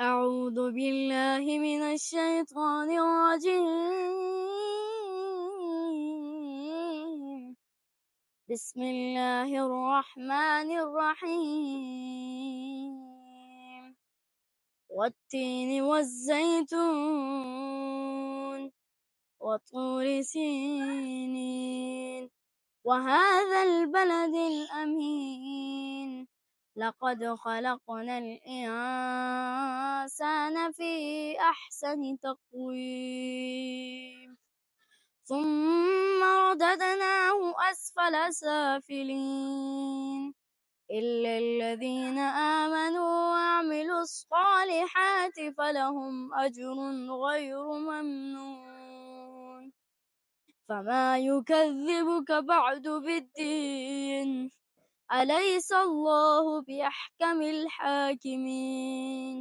أعوذ بالله من الشيطان الرجيم. بسم الله الرحمن الرحيم. والتين والزيتون وطور سينين وهذا البلد الأمين لقد خلقنا الإنسان في أحسن تقويم ثم رددناه أسفل سافلين إلا الذين آمنوا وعملوا الصالحات فلهم أجر غير ممنون. فما يكذبك بعد بالدين أليس الله بأحكم الحاكمين.